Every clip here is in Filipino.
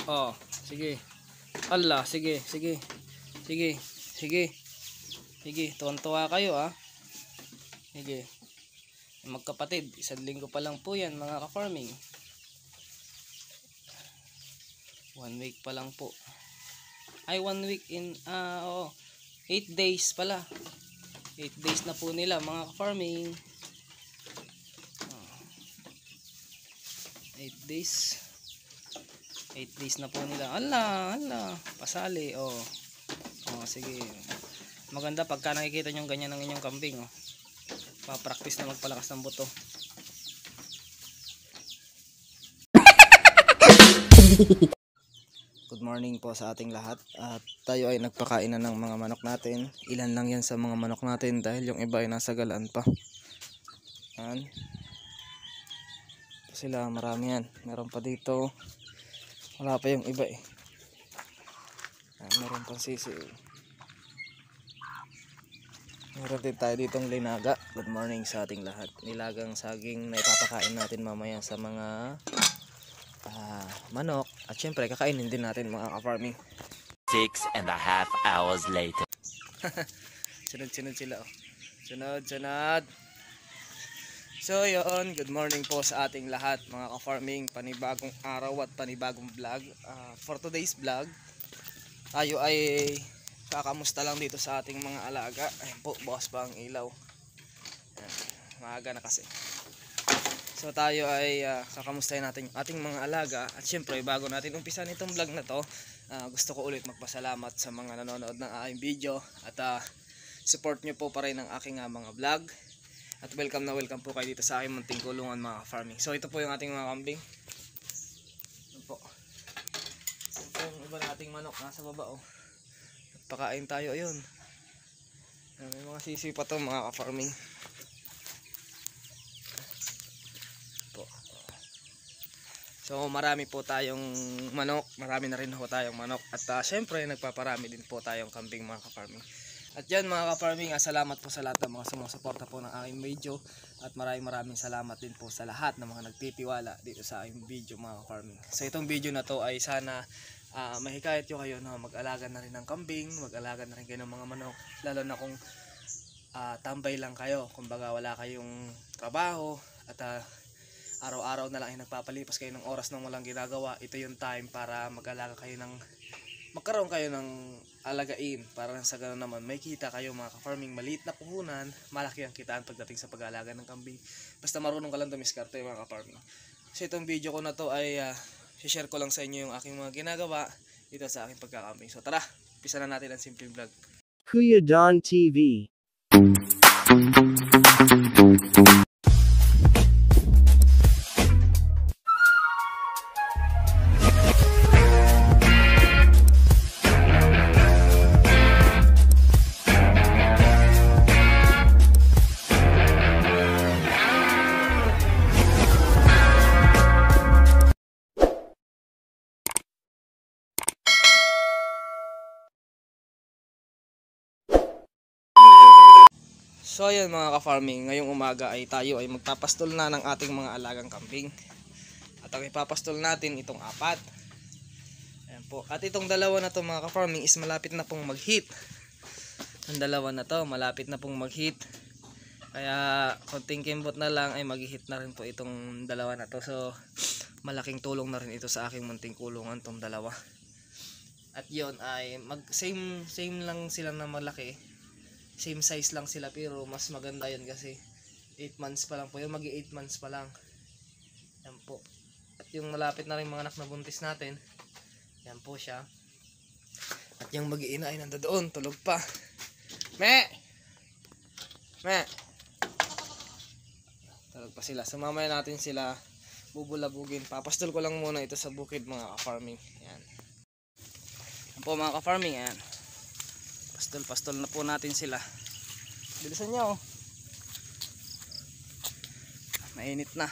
Oh, sige. Allah, sige, sige. Sige, sige. Sige, tuwan-tuwa kayo ah. Sige. Magkapatid, 1 linggo pa lang po yan mga ka-farming. 1 week pa lang po. Ay, 1 week in, oo. 8 days pala. 8 days na po nila mga ka-farming. 8 days. 8 days na po nila. Ala, pasali. Oh. Oh, sige. Maganda pagka nakikita nyo ganyan ng inyong kambing. Oh. Pa-practice na magpalakas ng buto. Good morning po sa ating lahat. At tayo ay nagpakain na ng mga manok natin. Ilan lang yan sa mga manok natin dahil yung iba ay nasa galaan pa. Yan. Sila marami yan. Meron pa dito. Wala pa yung iba eh. Meron pang sisi. Meron din tayo ditong linaga. Good morning sa ating lahat. Nilagang saging na ipapakain natin mamaya sa mga manok. At syempre kakainin din natin mga ka-farming. 6.5 hours later. Sunod sila oh. Sunod. So yun, good morning po sa ating lahat mga ka-farming. Panibagong araw at panibagong vlog. For today's vlog, tayo ay kakamusta lang dito sa ating mga alaga. Ayun po, bukas pa ang ilaw. Ayan, maaga na kasi. So tayo ay kakamustahin natin ating mga alaga. At syempre bago natin umpisan itong vlog na to, gusto ko ulit magpasalamat sa mga nanonood ng aking video. At support nyo po pa rin ang aking mga vlog. At welcome po kayo dito sa aking munting kulungan mga farming. So ito po yung ating mga kambing. Ito po. Ito yung iba nating manok nasa baba oh. Nagpakain tayo ayun. May mga sisi pa to mga ka-farming. So marami po tayong manok. Marami na rin po tayong manok. At syempre nagpaparami din po tayong kambing mga ka-farming. At yan mga ka-farming, salamat po sa lahat ng mga sumusuporta po ng aking video. At maraming salamat din po sa lahat ng mga nagtitiwala dito sa aking video mga ka-farming. So itong video na to ay sana mahikayat nyo kayo na mag-alaga na rin ng kambing, mag-alaga na rin kayo ng mga manok. Lalo na kung tambay lang kayo, kumbaga wala kayong trabaho at araw-araw na lang ay nagpapalipas kayo ng oras nang walang ginagawa. Ito yung time para mag-alaga kayo ng magkaroon kayo ng alagain para sa ganoon naman may kita kayo mga ka-farming. Maliit na puhunan, malaki ang kitaan pagdating sa pag-aalaga ng kambing. Basta marunong ka lang dumiskarte mga ka-farming. So itong video ko na to ay share ko lang sa inyo yung aking mga ginagawa dito sa aking pagkakambing. So tara, umpisa na natin ang simpleng vlog. Kuya Don TV. So ayan mga ka-farming, ngayong umaga ay tayo ay magpapastol na ng ating mga alagang kambing. At ang ipapastol natin itong 4. Ayan po. At itong dalawa na to mga ka-farming is malapit na pong mag-heat. Ang dalawa na to malapit na pong mag-heat. Kaya konting kimbot na lang ay mag-heat na rin po itong dalawa na to. So malaking tulong na rin ito sa aking munting kulungan itong dalawa. At yon ay same lang sila na malaki. Same size lang sila pero mas maganda yun kasi 8 months pa lang po yun. Magi 8 months pa lang. Yan po. At yung malapit na rin mga anak na buntis natin. Yan po siya. At yung mag-iina ay nandoon. Tulog pa. Me! Tulog pa sila. So mamaya natin sila bubulabugin. Papastol ko lang muna ito sa bukid mga ka-farming. Yan. Yan po mga ka-farming. Yan. Pastol na po natin sila. Bilisan nyo. Mainit na.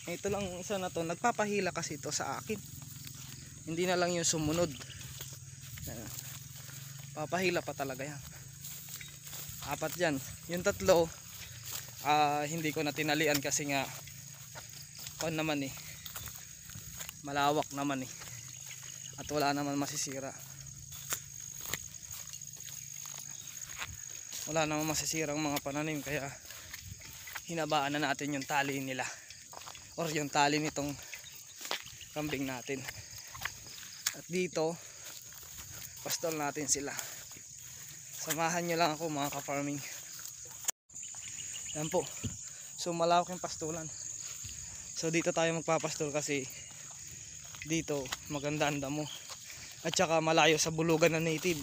Ito lang isa na to. Nagpapahila kasi ito sa akin. Hindi na lang yung sumunod. Papahila pa talaga yan. 4 yan. Yung 3 hindi ko na tinalian kasi nga naman malawak naman eh. At wala naman masisira. Wala naman masisirang mga pananim, kaya hinabaan na natin yung tali nila or yung tali nitong kambing natin. At dito pastol natin sila. Samahan nyo lang ako mga ka-farming. Yan po. So malawak yung pastulan. So dito tayo magpapastol kasi dito maganda ang damo. At saka malayo sa bulugan na native.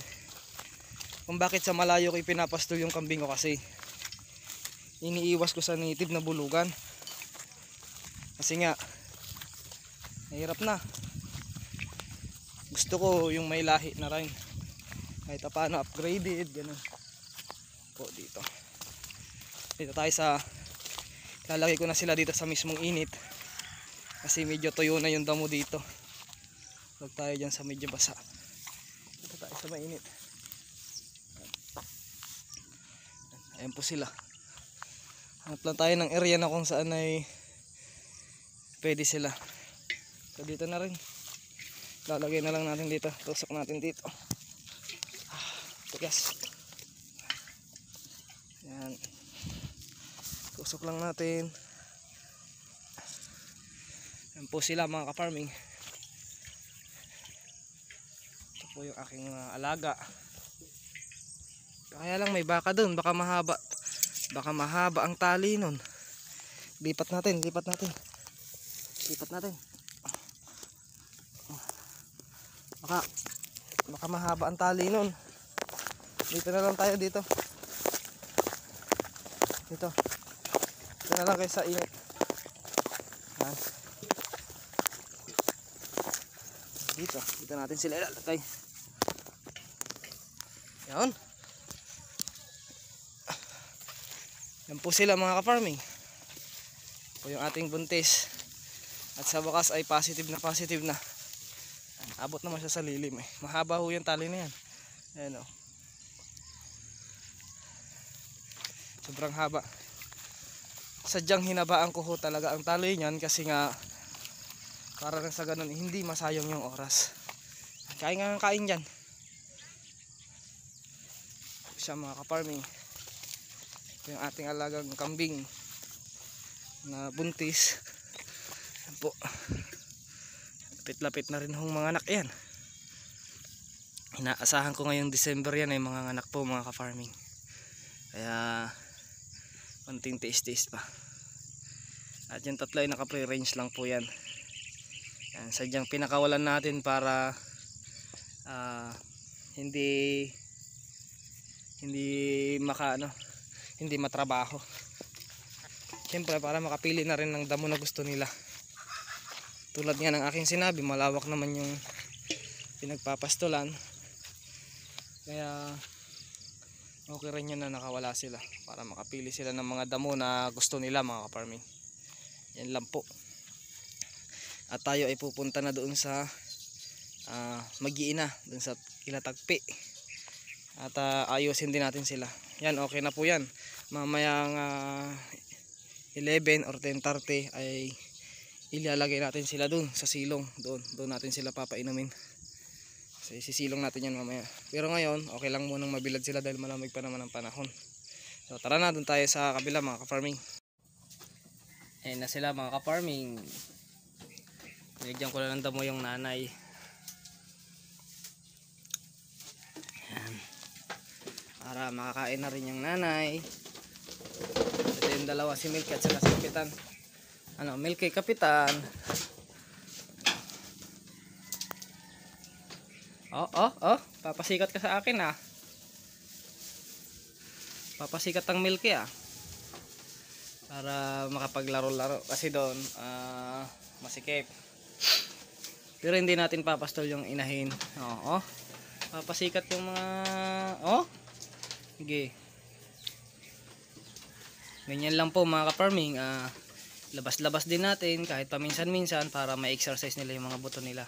Kung bakit sa malayo ko pinapastol yung kambing ko kasi iniiwas ko sa native na bulugan. Kasi nga mahirap na. Gusto ko yung may lahi na rin. Kahit paano upgraded, ganun. Po dito. Dito tayo sa lalagay ko na sila dito sa mismong init. Kasi medyo tuyo na yung damo dito. Huwag tayo dyan sa medyo basa. Dito tayo sa mainit. Ayan po sila. Hanap lang tayo ng area na kung saan ay pwede sila. So dito na rin. Lalagay na lang natin dito. Tusok natin dito. Tigas. Ayan. Tusok lang natin. Ayan po sila mga ka-farming. Ito po yung aking alaga. Kaya lang may baka dun, baka mahaba ang tali nun. Lipat natin. Lipat natin. Baka mahaba ang tali nun. Dito na lang tayo dito. Dito na lang kayo sa init. Yan. Dito natin sila ilalagay. Yan. Yan po sila mga ka-farming. Po yung ating buntis. At sa wakas ay positive na. Abot naman siya sa lilim eh. Mahaba ho yung tali na yan. Ayan o. Sobrang haba. Sadyang hinabaan ko ho talaga ang tali niyan kasi nga para lang sa ganun hindi masayang yung oras. Kain nga ng kain dyan. Siya mga ka-farming. Yung ating alagang kambing na buntis. Yan po. Lapit-lapit na rin hong mga anak yan. Inaasahan ko ngayong December yan ay mga anak po mga ka-farming. Kaya konting tiis-tiis pa. At yung tatlo ay naka-pre-range lang po yan. Yan, sadyang pinakawalan natin para hindi matrabaho. Siyempre para makapili na rin ng damo na gusto nila. Tulad nga ng aking sinabi, malawak naman yung pinagpapastulan. Kaya okay rin yun na nakawala sila para makapili sila ng mga damo na gusto nila mga ka-farming. Yan lang po. At tayo ay pupunta na doon sa Mag-iina, doon sa Ilatagpi. At ayusin din natin sila. Yan, okay na po yan. Mamayang 11 or 10:30 ay ilalagay natin sila doon sa silong. Doon natin sila papainumin. Kasi sisilong natin yan mamaya. Pero ngayon, okay lang munang mabilad sila dahil malamig pa naman ang panahon. So tara na, doon tayo sa kabila mga ka-farming. Ayan na sila mga ka-farming. Nilagyan ko na ng damo yung nanay. Ayan. Para makakain na rin yung nanay. Ito yung dalawa, si Milky at saka si Kapitan. Milky, Kapitan. Papasikat ka sa akin ah. Papasikat ang Milky ah. Para makapaglaro-laro. Kasi doon, masikip. Pero hindi natin papastol yung inahin. Papasikat yung mga sige. Ganyan lang po mga ka-farming. Labas-labas din natin kahit paminsan-minsan para ma-exercise nila yung mga buto nila.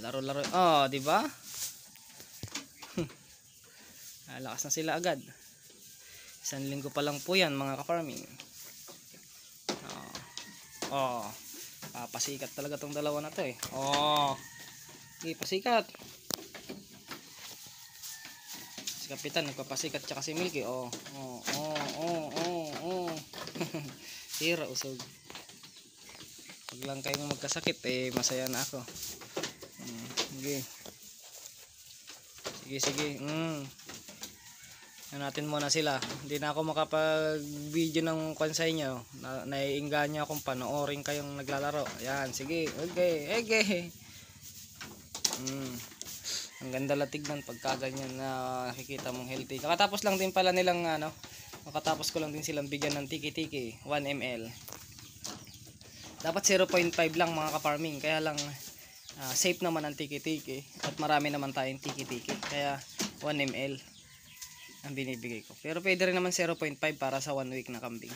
Laro-laro. Di ba? Lakas na sila agad. 1 linggo pa lang po yan mga ka-farming. Oh. Pasikat talaga tong dalawa na to eh. Oh. Okay, pasikat. Si Kapitan nagpapasikat tsaka si Milky. Oh. Tira usog. Pag lang kayo magkasakit eh masaya na ako. Sige. Sige. Natin muna sila. Hindi na ako makapag-video ng kwan sa inyo. Naiinganyo akong panoorin kayong naglalaro. Ayan, sige. Okay. Ang ganda lang tignan pagka ganyan na nakikita mong healthy. Kakatapos lang din pala nilang nakatapos ko lang din silang bigyan ng tiki-tiki 1 ml. Dapat 0.5 lang mga ka-farming. Kaya lang safe naman ang tiki-tiki at marami naman tayong tiki-tiki. Kaya 1 ml ang binibigay ko. Pero pwede rin naman 0.5 para sa 1 week na kambing.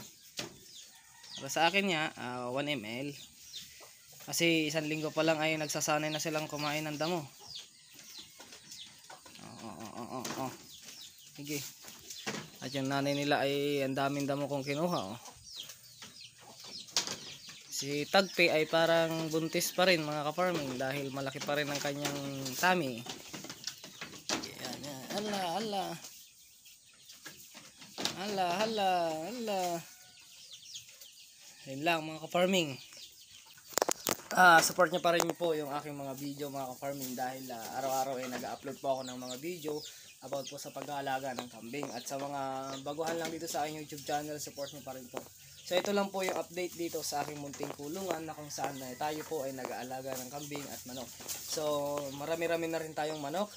Para sa akin niya 1 ml. Kasi 1 linggo pa lang ay nagsasanay na silang kumain ng damo. Sige. At yung nanay nila ay ang daming damo kong kinuha. Si Tagpi ay parang buntis pa rin mga ka-farming dahil malaki pa rin ang kanyang tummy. Yan. Hala. Yun lang mga ka-farming. Support nyo pa rin po yung aking mga video mga ka-farming dahil araw-araw ay nag-upload po ako ng mga video about po sa pag-aalaga ng kambing. At sa mga baguhan lang dito sa aking YouTube channel, support nyo pa rin po. So ito lang po yung update dito sa aking munting kulungan na kung saan tayo po ay nag-aalaga ng kambing at manok. So marami-rami na rin tayong manok.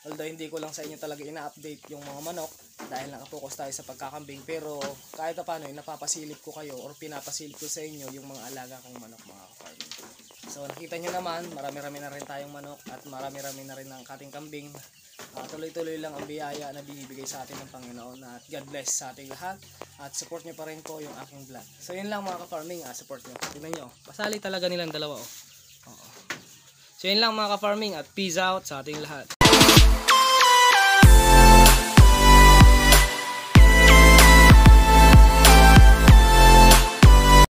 Although hindi ko lang sa inyo talaga ina-update yung mga manok dahil nakapokus tayo sa pagkakambing, pero kahit paano napapasilip ko kayo or pinapasilip ko sa inyo yung mga alaga kong manok mga ka-farming. So nakita nyo naman, marami-rami na rin tayong manok at marami-rami na rin ang ating kambing. Tuloy-tuloy lang ang biyaya na binibigay sa atin ng Panginoon at God bless sa ating lahat at support nyo pa rin po yung aking vlog. So yun lang mga ka-farming, support nyo. Tignan nyo, pasali talaga nilang dalawa. So yun lang mga ka-farming at peace out sa ating lahat.